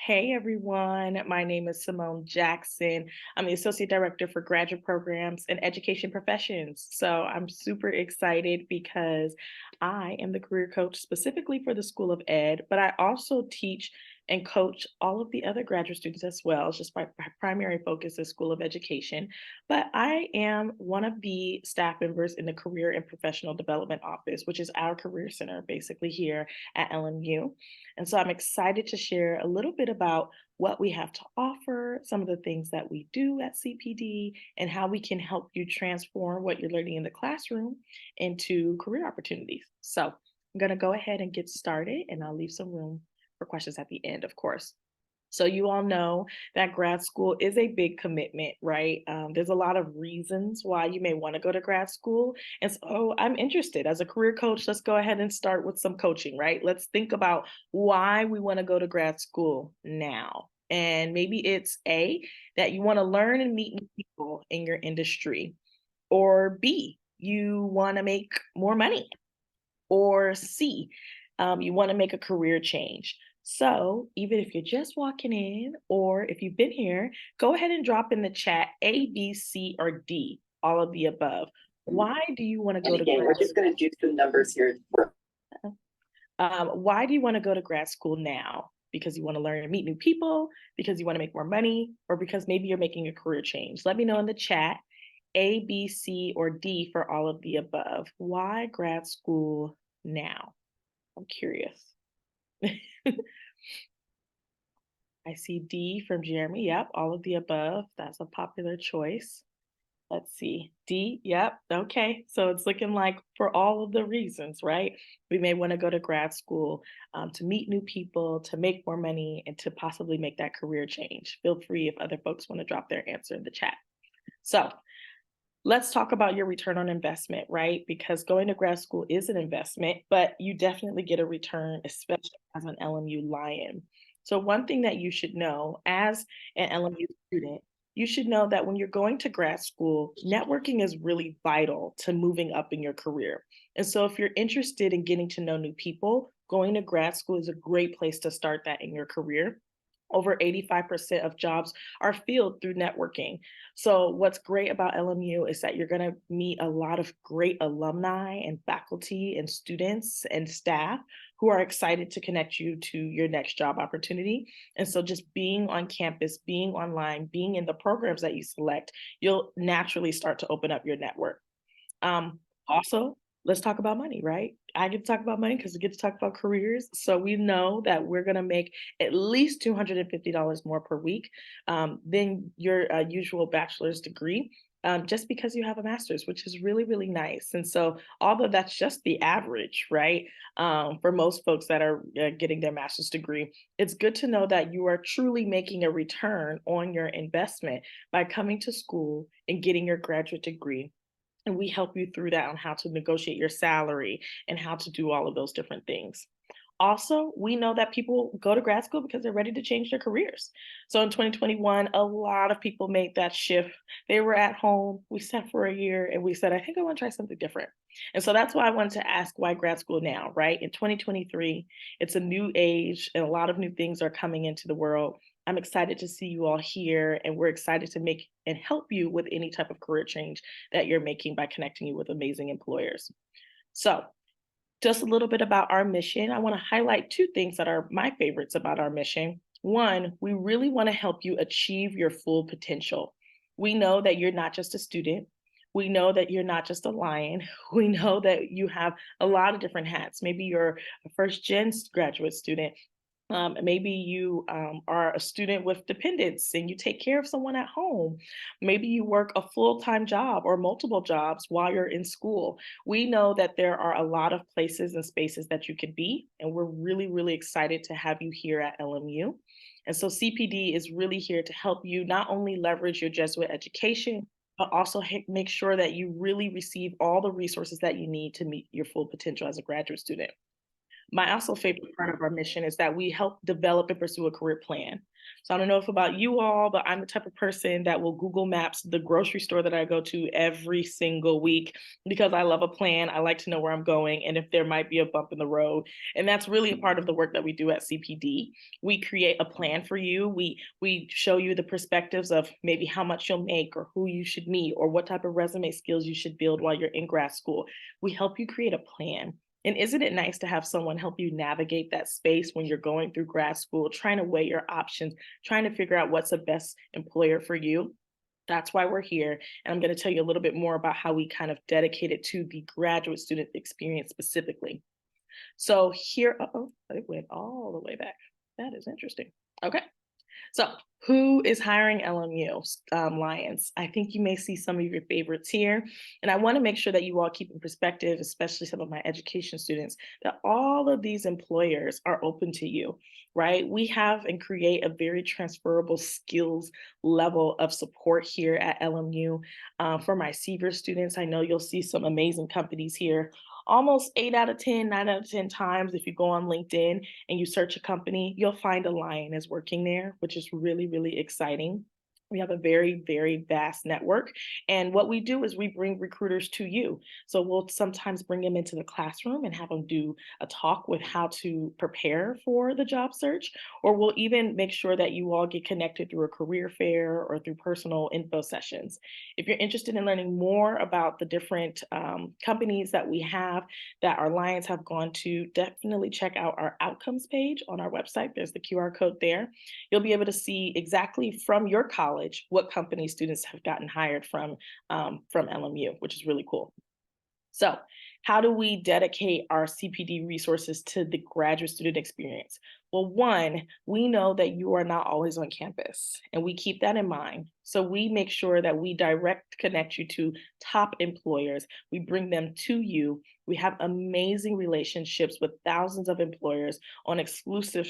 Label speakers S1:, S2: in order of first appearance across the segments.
S1: Hey everyone, my name is Simone Jackson. I'm the Associate Director for Graduate Programs and Education Professions. So I'm super excited because I am the career coach specifically for the School of Ed, but I also teach and coach all of the other graduate students as well. It's just my primary focus is School of Education. But I am one of the staff members in the Career and Professional Development Office, which is our career center basically here at LMU. And so I'm excited to share a little bit about what we have to offer, some of the things that we do at CPD, and how we can help you transform what you're learning in the classroom into career opportunities. So I'm going to go ahead and get started, and I'll leave some room for questions at the end, of course. So you all know that grad school is a big commitment, right? There's a lot of reasons why you may want to go to grad school. And so I'm interested as a career coach. Let's go ahead and start with some coaching, right? Let's think about why we want to go to grad school now. And maybe it's A, that you want to learn and meet new people in your industry, or B, you want to make more money, or C, you want to make a career change. So, even if you're just walking in or if you've been here, go ahead and drop in the chat A, B, C, or D, all of the above. Why do you want to
S2: And
S1: go to
S2: again, we're
S1: grad
S2: just going to do some numbers here.
S1: school? Why do you want to go to grad school now? Because you want to learn and meet new people, because you want to make more money, or because maybe you're making a career change? Let me know in the chat A, B, C, or D for all of the above. Why grad school now? I'm curious. I see D from Jeremy. Yep, all of the above. That's a popular choice. Let's see. D, yep. Okay. So it's looking like for all of the reasons, right? We may want to go to grad school to meet new people, to make more money, and to possibly make that career change. Feel free if other folks want to drop their answer in the chat. So let's talk about your return on investment, right? Because going to grad school is an investment, but you definitely get a return, especially as an LMU Lion. So, one thing that you should know as an LMU student, you should know that when you're going to grad school, networking is really vital to moving up in your career. And so, if you're interested in getting to know new people, going to grad school is a great place to start that in your career. Over 85% of jobs are filled through networking. So, what's great about LMU is that you're going to meet a lot of great alumni and faculty and students and staff who are excited to connect you to your next job opportunity. And so, just being on campus, being online, being in the programs that you select, you'll naturally start to open up your network. Also, let's talk about money, right? I get to talk about money because we get to talk about careers. So we know that we're going to make at least $250 more per week than your usual bachelor's degree. Just because you have a master's, which is really, really nice. And so, although that's just the average, right? For most folks that are getting their master's degree, it's good to know that you are truly making a return on your investment by coming to school and getting your graduate degree, and we help you through that on how to negotiate your salary and how to do all of those different things. Also, we know that people go to grad school because they're ready to change their careers. So in 2021, a lot of people made that shift. They were at home, we sat for a year, and we said, I think I want to try something different. And so that's why I wanted to ask, why grad school now, right? In 2023, it's a new age and a lot of new things are coming into the world. I'm excited to see you all here, and we're excited to make and help you with any type of career change that you're making by connecting you with amazing employers. So, just a little bit about our mission. I want to highlight two things that are my favorites about our mission. One, we really want to help you achieve your full potential. We know that you're not just a student. We know that you're not just a lion. We know that you have a lot of different hats. Maybe you're a first gen graduate student. Maybe you are a student with dependents and you take care of someone at home. Maybe you work a full time job or multiple jobs while you're in school. We know that there are a lot of places and spaces that you could be, and we're really, really excited to have you here at LMU. And so CPD is really here to help you not only leverage your Jesuit education, but also make sure that you really receive all the resources that you need to meet your full potential as a graduate student. My also favorite part of our mission is that we help develop and pursue a career plan. So I don't know if about you all, but I'm the type of person that will Google Maps the grocery store that I go to every single week because I love a plan. I like to know where I'm going and if there might be a bump in the road. And that's really a part of the work that we do at CPD. We create a plan for you. We show you the perspectives of maybe how much you'll make or who you should meet or what type of resume skills you should build while you're in grad school. We help you create a plan. And isn't it nice to have someone help you navigate that space when you're going through grad school, trying to weigh your options, trying to figure out what's the best employer for you? That's why we're here. And I'm going to tell you a little bit more about how we kind of dedicate it to the graduate student experience specifically. So here, oh, it went all the way back. That is interesting. Okay. So, who is hiring LMU Lions? I think you may see some of your favorites here. And I want to make sure that you all keep in perspective, especially some of my education students, that all of these employers are open to you, right? We have and create a very transferable skills level of support here at LMU. For my Seaver students, I know you'll see some amazing companies here. Almost 8 out of 10, 9 out of 10 times, if you go on LinkedIn and you search a company, you'll find a Lion is working there, which is really, really exciting. We have a very, very vast network. And what we do is we bring recruiters to you. So we'll sometimes bring them into the classroom and have them do a talk with how to prepare for the job search. Or we'll even make sure that you all get connected through a career fair or through personal info sessions. If you're interested in learning more about the different companies that we have that our Lions have gone to, definitely check out our outcomes page on our website. There's the QR code there. You'll be able to see exactly from your college what company students have gotten hired from LMU, which is really cool. So, how do we dedicate our CPD resources to the graduate student experience? Well, one, we know that you are not always on campus, and we keep that in mind. So, we make sure that we direct connect you to top employers. We bring them to you. We have amazing relationships with thousands of employers on exclusive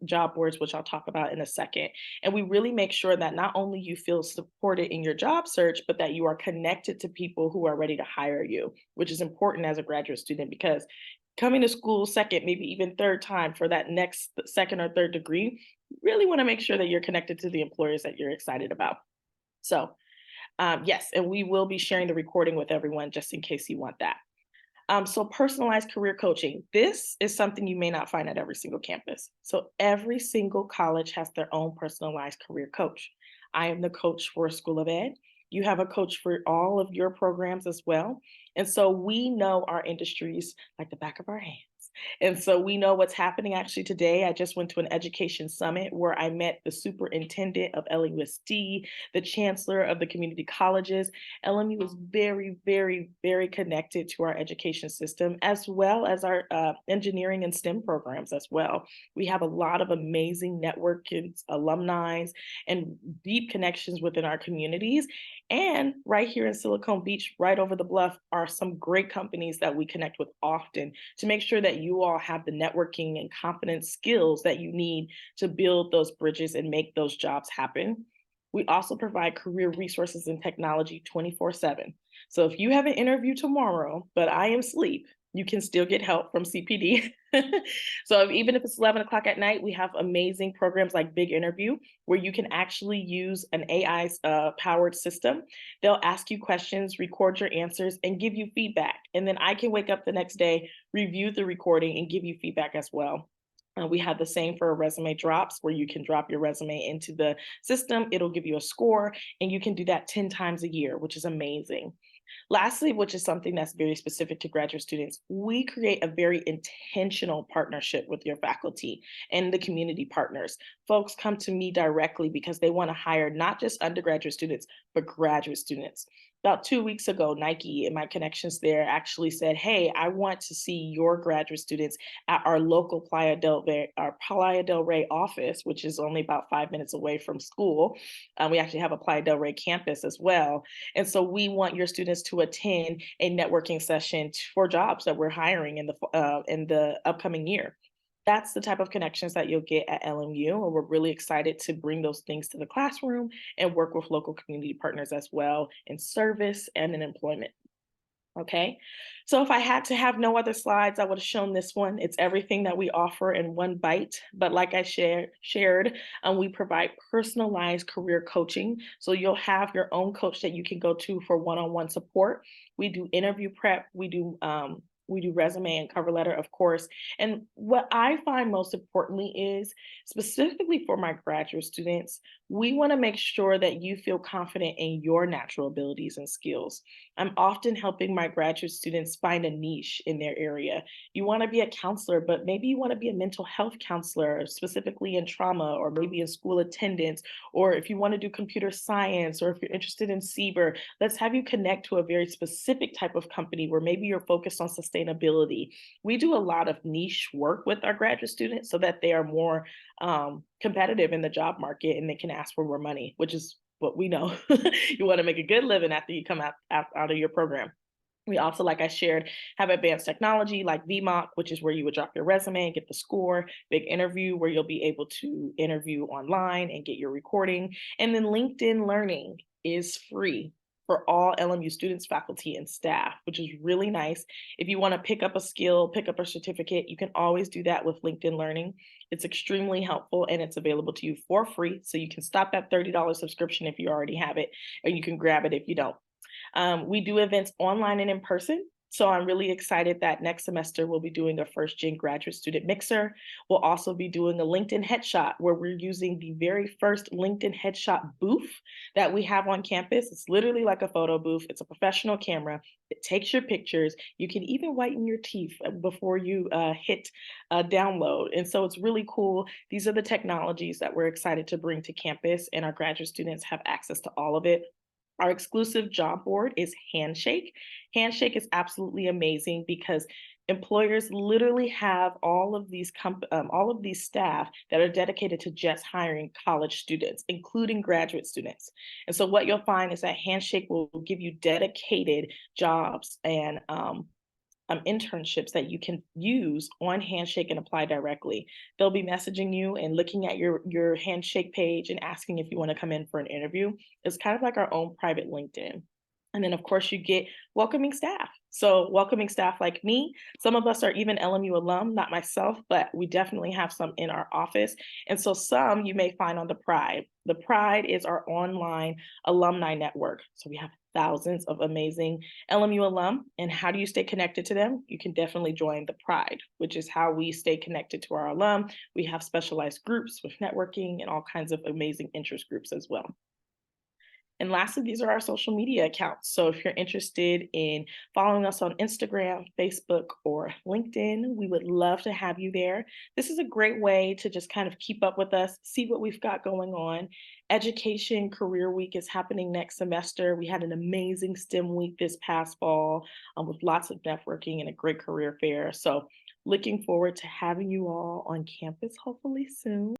S1: job boards, which I'll talk about in a second. And we really make sure that not only you feel supported in your job search, but that you are connected to people who are ready to hire you, which is important as a graduate student because coming to school second, maybe even third time for that next second or third degree, really want to make sure that you're connected to the employers that you're excited about. So, yes, and we will be sharing the recording with everyone just in case you want that. So personalized career coaching. This is something you may not find at every single campus. So every single college has their own personalized career coach. I am the coach for School of Ed. You have a coach for all of your programs as well. And so we know our industries like the back of our hands. And so we know what's happening. Actually, today I just went to an education summit where I met the superintendent of LUSD, the chancellor of the community colleges. LMU is very, very, very connected to our education system, as well as our engineering and STEM programs as well. We have a lot of amazing networking alumni and deep connections within our communities. And right here in Silicon Beach, right over the bluff, are some great companies that we connect with often to make sure that you all have the networking and confidence skills that you need to build those bridges and make those jobs happen. We also provide career resources and technology 24/7. So if you have an interview tomorrow, but I am asleep, you can still get help from CPD. So even if it's 11 o'clock at night, we have amazing programs like Big Interview, where you can actually use an AI powered system. They'll ask you questions, record your answers, and give you feedback. And then I can wake up the next day, review the recording, and give you feedback as well. We have the same for resume drops where you can drop your resume into the system. It'll give you a score, and you can do that 10 times a year, which is amazing. Lastly, which is something that's very specific to graduate students, we create a very intentional partnership with your faculty and the community partners. Folks come to me directly because they want to hire not just undergraduate students, but graduate students. About 2 weeks ago, Nike and my connections there actually said, hey, I want to see your graduate students at our local our Playa del Rey office, which is only about 5 minutes away from school. We actually have a Playa del Rey campus as well. And so we want your students to attend a networking session for jobs that we're hiring in the upcoming year. That's the type of connections that you'll get at LMU, and we're really excited to bring those things to the classroom and work with local community partners as well in service and in employment. Okay. So if I had to have no other slides, I would have shown this one. It's everything that we offer in one bite. But like I shared, we provide personalized career coaching. So you'll have your own coach that you can go to for one-on-one support. We do interview prep. We do resume and cover letter, of course. And what I find most importantly is specifically for my graduate students, we want to make sure that you feel confident in your natural abilities and skills. I'm often helping my graduate students find a niche in their area. You want to be a counselor, but maybe you want to be a mental health counselor, specifically in trauma, or maybe in school attendance, or if you want to do computer science, or if you're interested in CBER, let's have you connect to a very specific type of company where maybe you're focused on sustainability. We do a lot of niche work with our graduate students so that they are more competitive in the job market and they can ask for more money, which is what we know. You want to make a good living after you come out of your program. We also, like I shared, have advanced technology like VMOC, which is where you would drop your resume and get the score, big interview where you'll be able to interview online and get your recording. And then LinkedIn Learning is free for all LMU students, faculty, and staff, which is really nice. If you want to pick up a skill, pick up a certificate, you can always do that with LinkedIn Learning. It's extremely helpful and it's available to you for free. So you can stop that $30 subscription if you already have it, and you can grab it if you don't. We do events online and in person. So I'm really excited that next semester we'll be doing a first gen graduate student mixer. We'll also be doing a LinkedIn headshot where we're using the very first LinkedIn headshot booth that we have on campus. It's literally like a photo booth. It's a professional camera. It takes your pictures. You can even whiten your teeth before you hit download. And so it's really cool. These are the technologies that we're excited to bring to campus, and our graduate students have access to all of it. Our exclusive job board is Handshake. Handshake is absolutely amazing because employers literally have all of these staff that are dedicated to just hiring college students, including graduate students. And so what you'll find is that Handshake will give you dedicated jobs and internships that you can use on Handshake and apply directly. They'll be messaging you and looking at your Handshake page and asking if you want to come in for an interview. It's kind of like our own private LinkedIn. And then, of course, you get welcoming staff. So, welcoming staff like me. Some of us are even LMU alum, not myself, but we definitely have some in our office. And so, some you may find on the Pride. The Pride is our online alumni network. So, we have thousands of amazing LMU alum. And how do you stay connected to them? You can definitely join the Pride, which is how we stay connected to our alum. We have specialized groups with networking and all kinds of amazing interest groups as well. And lastly, these are our social media accounts. So if you're interested in following us on Instagram, Facebook, or LinkedIn, we would love to have you there. This is a great way to just kind of keep up with us, see what we've got going on. Education Career Week is happening next semester. We had an amazing STEM week this past fall with lots of networking and a great career fair. So looking forward to having you all on campus hopefully soon.